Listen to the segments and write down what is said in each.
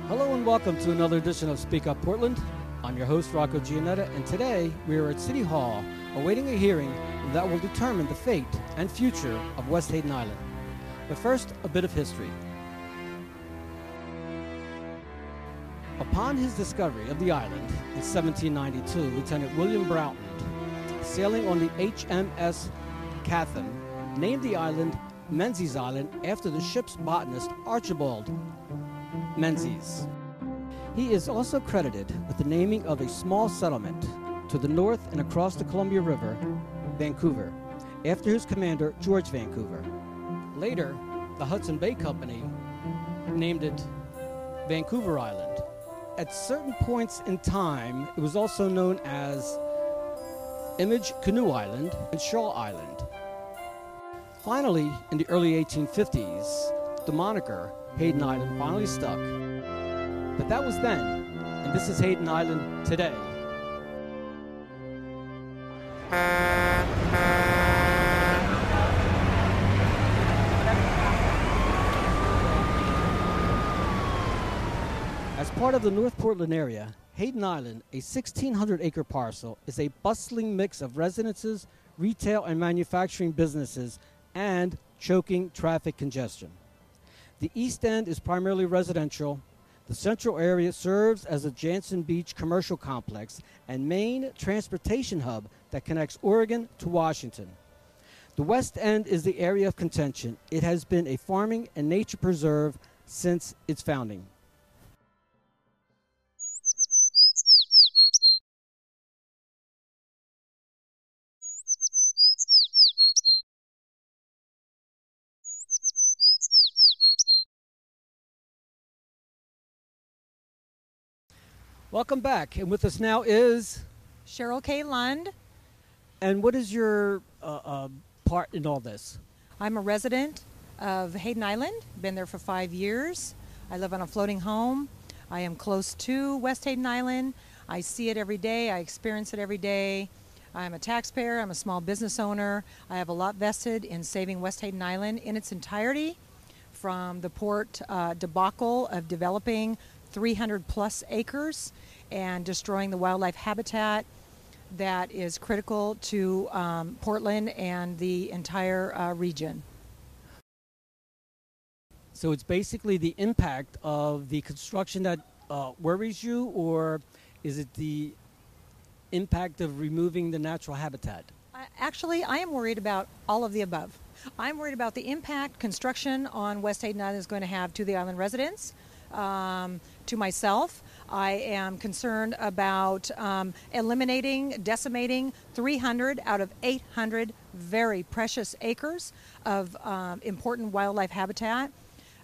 Hello and welcome to another edition of Speak Up Portland. I'm your host, Rocco Giannetta, and today we are at City Hall awaiting a hearing that will determine the fate and future of West Hayden Island. But first, a bit of history. Upon his discovery of the island in 1792, Lieutenant William Broughton, sailing on the HMS Chatham, named the island Menzies Island after the ship's botanist Archibald Menzies. He is also credited with the naming of a small settlement to the north and across the Columbia River, Vancouver, after his commander, George Vancouver. Later, the Hudson Bay Company named it Vancouver Island. At certain points in time, it was also known as Image Canoe Island and Shaw Island. Finally, in the early 1850s, the moniker Hayden Island finally stuck. But that was then, and this is Hayden Island today. As part of the North Portland area, Hayden Island, a 1,600-acre parcel, is a bustling mix of residences, retail and manufacturing businesses, and choking traffic congestion. The east end is primarily residential. The central area serves as a Jansen Beach commercial complex and main transportation hub that connects Oregon to Washington. The west end is the area of contention. It has been a farming and nature preserve since its founding. Welcome back, and with us now is Cheryl K. Lund. And what is your part in all this? I'm a resident of Hayden Island, been there for 5 years. I live on a floating home. I am close to West Hayden Island. I see it every day. I experience it every day. I'm a taxpayer. I'm a small business owner. I have a lot vested in saving West Hayden Island in its entirety, from the port debacle of developing 300 plus acres and destroying the wildlife habitat that is critical to Portland and the entire region. So it's basically the impact of the construction that worries you, or is it the impact of removing the natural habitat? Actually, I am worried about all of the above. I'm worried about the impact construction on West Hayden Island is going to have to the island residents. To myself, I am concerned about decimating 300 out of 800 very precious acres of important wildlife habitat.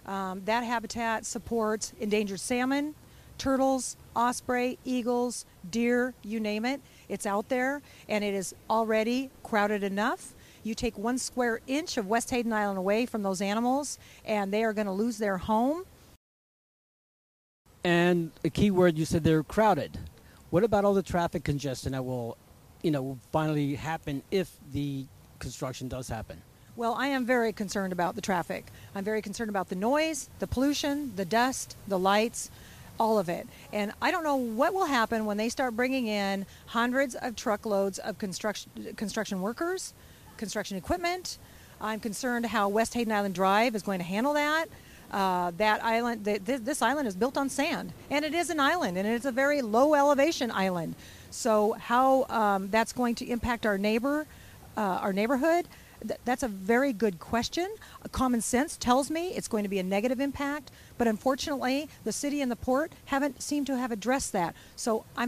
That habitat supports endangered salmon, turtles, osprey, eagles, deer, you name it. It's out there, and it is already crowded enough. You take 1 square inch of West Hayden Island away from those animals, and they are going to lose their home. And a key word, you said they're crowded. What about all the traffic congestion that will finally happen if the construction does happen? Well, I am very concerned about the traffic. I'm very concerned about the noise, the pollution, the dust, the lights, all of it. And I don't know what will happen when they start bringing in hundreds of truckloads of construction workers, construction equipment. I'm concerned how West Hayden Island Drive is going to handle that. That island, this island is built on sand, and it is an island, and it's a very low elevation island. So how that's going to impact our neighborhood, that's a very good question. Common sense tells me it's going to be a negative impact, but unfortunately, the city and the port haven't seemed to have addressed that. So I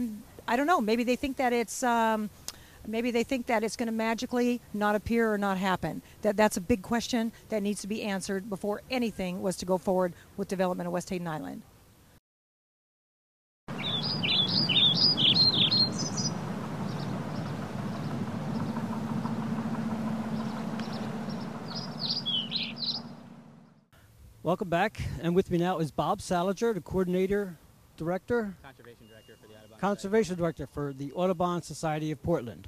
don't know. Maybe they think that it's going to magically not appear or not happen. That's a big question that needs to be answered before anything was to go forward with development of West Hayden Island. Welcome back, and with me now is Bob Saliger, the Conservation Director for the Audubon Society of Portland.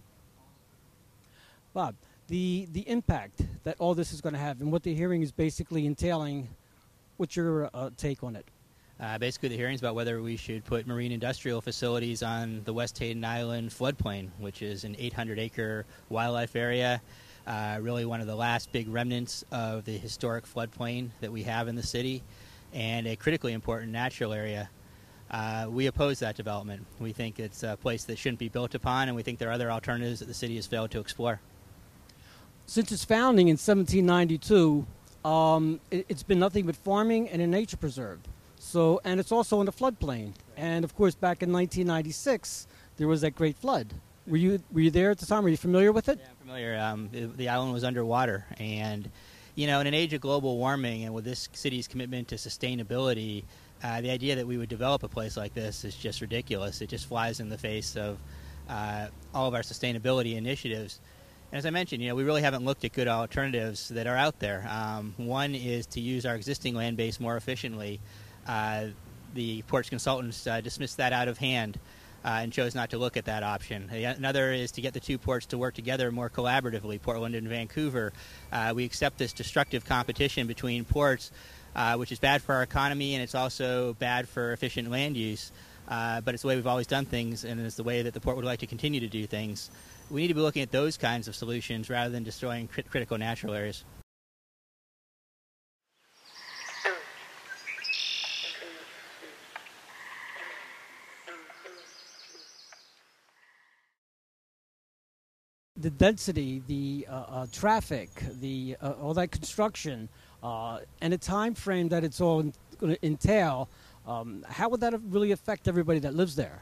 Bob, the impact that all this is going to have and what the hearing is basically entailing, what's your take on it? Basically, the hearing's about whether we should put marine industrial facilities on the West Hayden Island floodplain, which is an 800-acre wildlife area, really one of the last big remnants of the historic floodplain that we have in the city, and a critically important natural area. We oppose that development. We think it's a place that shouldn't be built upon, and we think there are other alternatives that the city has failed to explore. Since its founding in 1792, it's been nothing but farming and a nature preserve. So, and it's also in the floodplain. And of course, back in 1996, there was that great flood. Were you there at the time? Are you familiar with it? Yeah, I'm familiar. The island was underwater, and in an age of global warming and with this city's commitment to sustainability, the idea that we would develop a place like this is just ridiculous. It just flies in the face of all of our sustainability initiatives. And as I mentioned, we really haven't looked at good alternatives that are out there. One is to use our existing land base more efficiently. The port's consultants dismissed that out of hand and chose not to look at that option. Another is to get the two ports to work together more collaboratively, Portland and Vancouver. We accept this destructive competition between ports, which is bad for our economy, and it's also bad for efficient land use. But it's the way we've always done things, and it's the way that the port would like to continue to do things. We need to be looking at those kinds of solutions rather than destroying critical natural areas. The density, the traffic, the all that construction, and the time frame that it's all going to entail, how would that really affect everybody that lives there?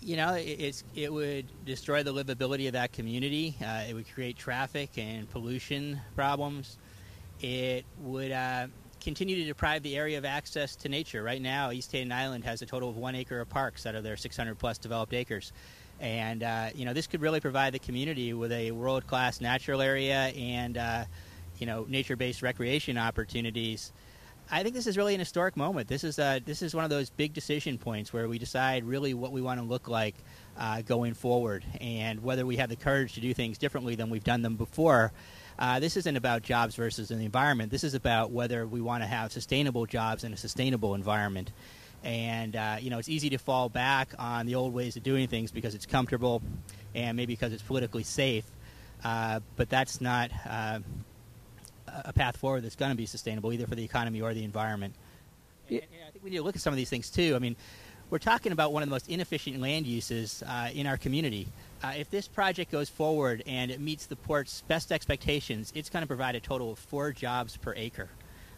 It would destroy the livability of that community. It would create traffic and pollution problems. It would continue to deprive the area of access to nature. Right now, East Hayden Island has a total of 1 acre of parks out of their 600-plus developed acres. And, this could really provide the community with a world-class natural area and, nature-based recreation opportunities. I think this is really an historic moment. This is one of those big decision points where we decide really what we want to look like going forward and whether we have the courage to do things differently than we've done them before. This isn't about jobs versus the environment. This is about whether we want to have sustainable jobs in a sustainable environment. And, it's easy to fall back on the old ways of doing things because it's comfortable and maybe because it's politically safe. But that's not a path forward that's going to be sustainable either for the economy or the environment. And I think we need to look at some of these things, too. I mean, we're talking about one of the most inefficient land uses in our community. If this project goes forward and it meets the port's best expectations, it's going to provide a total of 4 jobs per acre.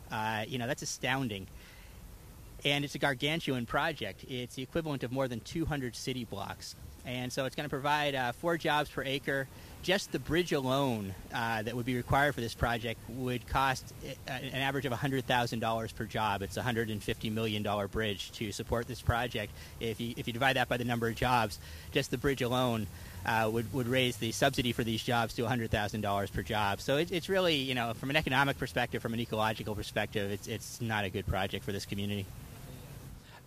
That's astounding. And it's a gargantuan project. It's the equivalent of more than 200 city blocks. And so it's going to provide 4 jobs per acre. Just the bridge alone that would be required for this project would cost an average of $100,000 per job. It's a $150 million bridge to support this project. If you divide that by the number of jobs, just the bridge alone would raise the subsidy for these jobs to $100,000 per job. So it's really, from an economic perspective, from an ecological perspective, it's not a good project for this community.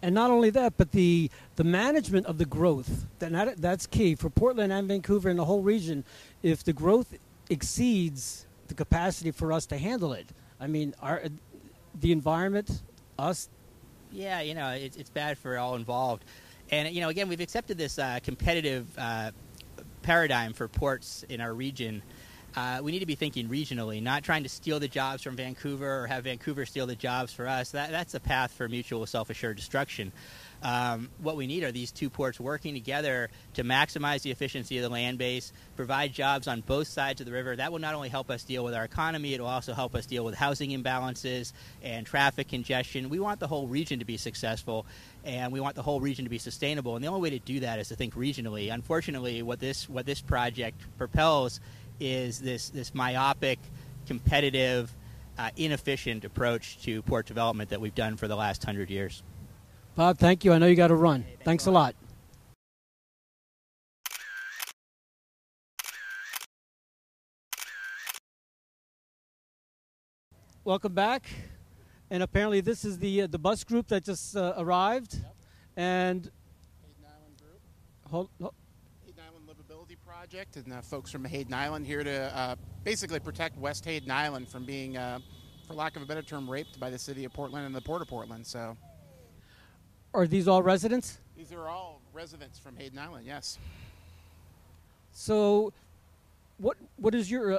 And not only that, but the management of the growth, that's key for Portland and Vancouver and the whole region. If the growth exceeds the capacity for us to handle it, I mean, the environment, us. Yeah, it's bad for all involved. And, again, we've accepted this competitive paradigm for ports in our region. We need to be thinking regionally, not trying to steal the jobs from Vancouver or have Vancouver steal the jobs for us. That's a path for mutual self-assured destruction. What we need are these two ports working together to maximize the efficiency of the land base, provide jobs on both sides of the river. That will not only help us deal with our economy, it will also help us deal with housing imbalances and traffic congestion. We want the whole region to be successful, and we want the whole region to be sustainable. And the only way to do that is to think regionally. Unfortunately, what this project propels is this myopic, competitive, inefficient approach to port development that we've done for the last 100 years. Bob, thank you. I know you got to run. Hey, thanks a lot. Welcome back. And apparently this is the bus group that just arrived. Yep. And Hayden Island Group. hold. Hayden Island Livability Project, and folks from Hayden Island here to basically protect West Hayden Island from being, for lack of a better term, raped by the city of Portland and the Port of Portland. So Are these all residents? These are all residents from Hayden Island, yes. So, what is your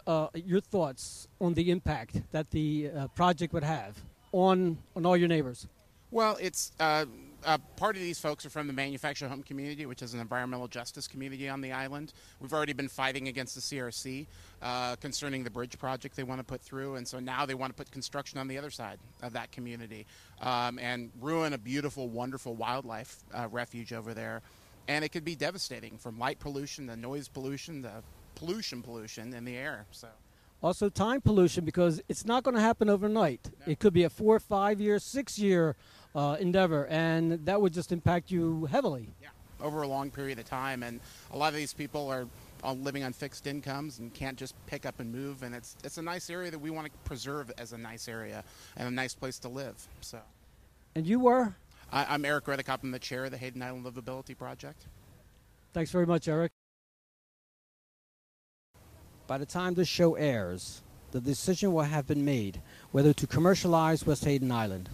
thoughts on the impact that the project would have on all your neighbors? Well, it's part of these folks are from the manufactured home community, which is an environmental justice community on the island. We've already been fighting against the CRC concerning the bridge project they want to put through, and so now they want to put construction on the other side of that community and ruin a beautiful, wonderful wildlife refuge over there. And it could be devastating, from light pollution to noise pollution to pollution in the air. So. Also time pollution, because it's not going to happen overnight. No. It could be a 4, 5 year, 6 year endeavor, and that would just impact you heavily. Yeah, over a long period of time. And a lot of these people are living on fixed incomes and can't just pick up and move. And it's a nice area that we want to preserve as a nice area and a nice place to live. So. And you were? I'm Eric Redekop. I'm the chair of the Hayden Island Livability Project. Thanks very much, Eric. By the time this show airs, the decision will have been made whether to commercialize West Hayden Island,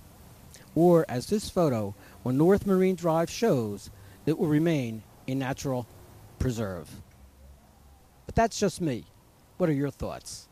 or, as this photo on North Marine Drive shows, it will remain a natural preserve. But that's just me. What are your thoughts?